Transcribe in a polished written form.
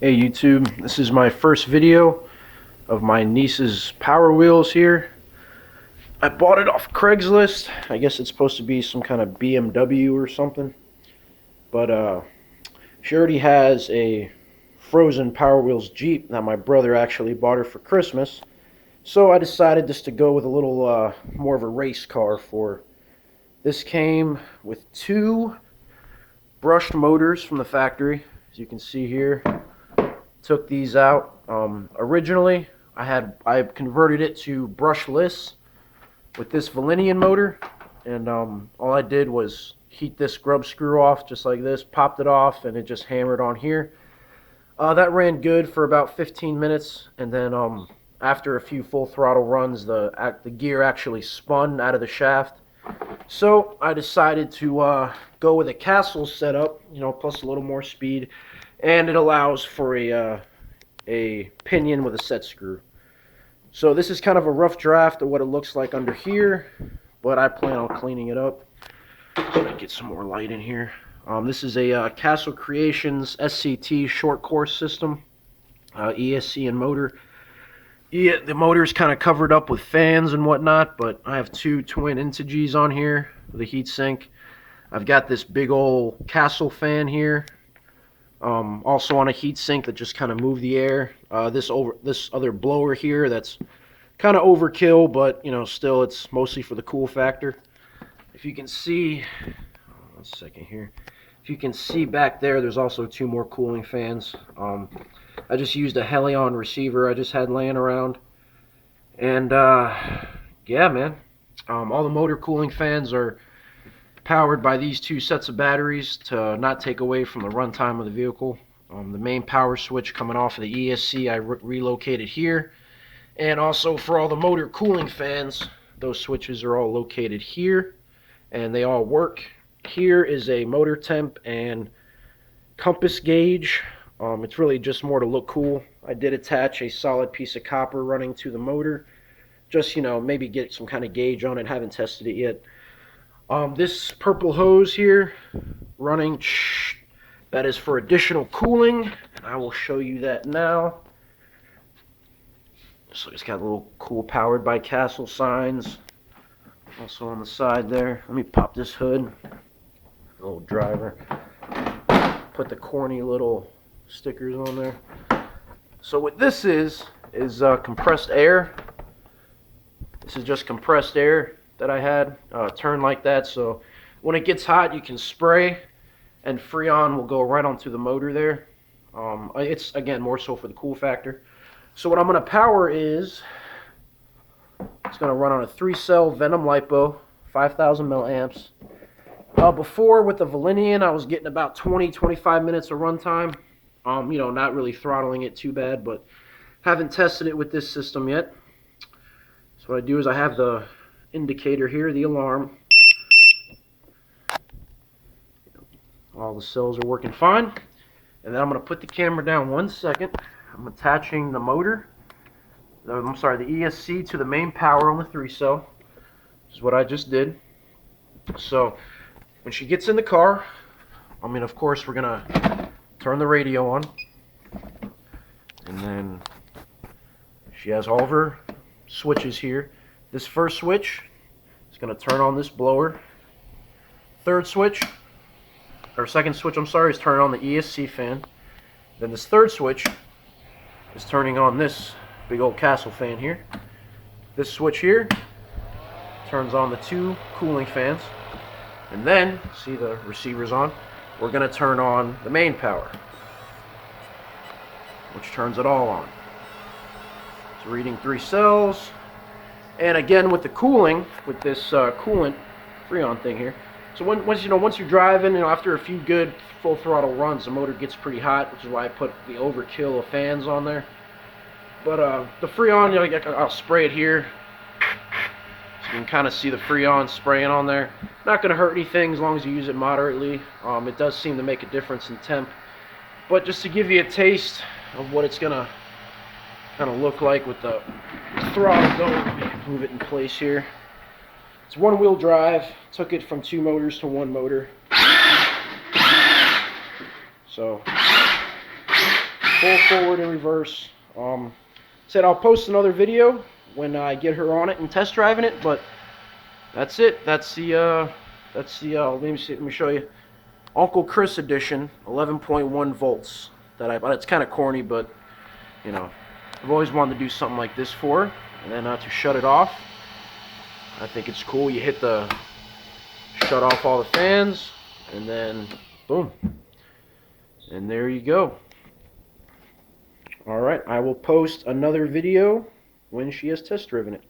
Hey YouTube, this is my first video of my niece's Power Wheels here. I bought it off Craigslist. I guess it's supposed to be some kind of BMW or something. But she already has a frozen Power Wheels Jeep that my brother actually bought her for Christmas. So I decided just to go with a little more of a race car for her. This came with two brushed motors from the factory, as you can see here. Took these out. Originally, I converted it to brushless with this velineon motor, and all I did was heat this grub screw off just like this, popped it off, and it just hammered on here. That ran good for about 15 minutes, and then after a few full throttle runs, the gear actually spun out of the shaft. So I decided to go with a castle setup, plus a little more speed, and it allows for a pinion with a set screw. So this is kind of a rough draft of what it looks like under here, but I plan on cleaning it up. Let me get some more light in here. This is a Castle Creations SCT short course system, ESC and motor. Yeah, the motor is kind of covered up with fans and whatnot, but I have two twin Intiges on here with a heat sink. I've got this big old Castle fan here, also on a heat sink that just kind of move the air. This other blower here that's kind of overkill, but still it's mostly for the cool factor. If you can see, one second here. If you can see back there, there's also two more cooling fans. I just used a Helion receiver I just had laying around, and yeah, man. All the motor cooling fans are powered by these two sets of batteries to not take away from the runtime of the vehicle. The main power switch coming off of the ESC I relocated here, and also for all the motor cooling fans, those switches are all located here, and they all work. Here is a motor temp and compass gauge. It's really just more to look cool. I did attach a solid piece of copper running to the motor, just maybe get some kind of gauge on it. Haven't tested it yet. This purple hose here running, that is for additional cooling. I will show you that now. So it's got a little cool powered by Castle signs also on the side there. Let me pop this hood. Little driver. Put the corny little stickers on there. So what this is compressed air. This is just compressed air that I had turned like that, so when it gets hot you can spray and Freon will go right onto the motor there. It's again more so for the cool factor. So what I'm going to power is, it's going to run on a 3-cell Venom lipo, 5,000 milliamps. Before with the velineon I was getting about 20-25 minutes of runtime. Not really throttling it too bad, but haven't tested it with this system yet. So what I do is I have the indicator here, the alarm. All the cells are working fine. And then I'm going to put the camera down 1 second. I'm attaching the motor, the ESC to the main power on the 3-cell. This is what I just did. So when she gets in the car, of course we're going to turn the radio on. And then she has all of her switches here. This first switch is going to turn on this blower. Second switch, is turning on the ESC fan. Then this third switch is turning on this big old Castle fan here. This switch here turns on the two cooling fans. And then, see the receiver's on, we're going to turn on the main power, which turns it all on. It's reading 3 cells. And again with the cooling, with this coolant Freon thing here. So once you're driving, after a few good full throttle runs, the motor gets pretty hot, which is why I put the overkill of fans on there. But the Freon, I'll spray it here. So you can kind of see the Freon spraying on there. Not going to hurt anything as long as you use it moderately. It does seem to make a difference in temp. But just to give you a taste of what it's going to kind of look like with the throttle going, let me move it in place here. It's one-wheel drive. Took it from 2 motors to 1 motor. So full forward and reverse. Said I'll post another video when I get her on it and test driving it, but that's it. That's the let me see, let me show you. Uncle Chris edition, 11.1 volts. That I bought. It's kind of corny, but you know, I've always wanted to do something like this for her, and then to shut it off. I think it's cool. You hit the shut off all the fans, and then boom, and there you go. Alright, I will post another video when she has test driven it.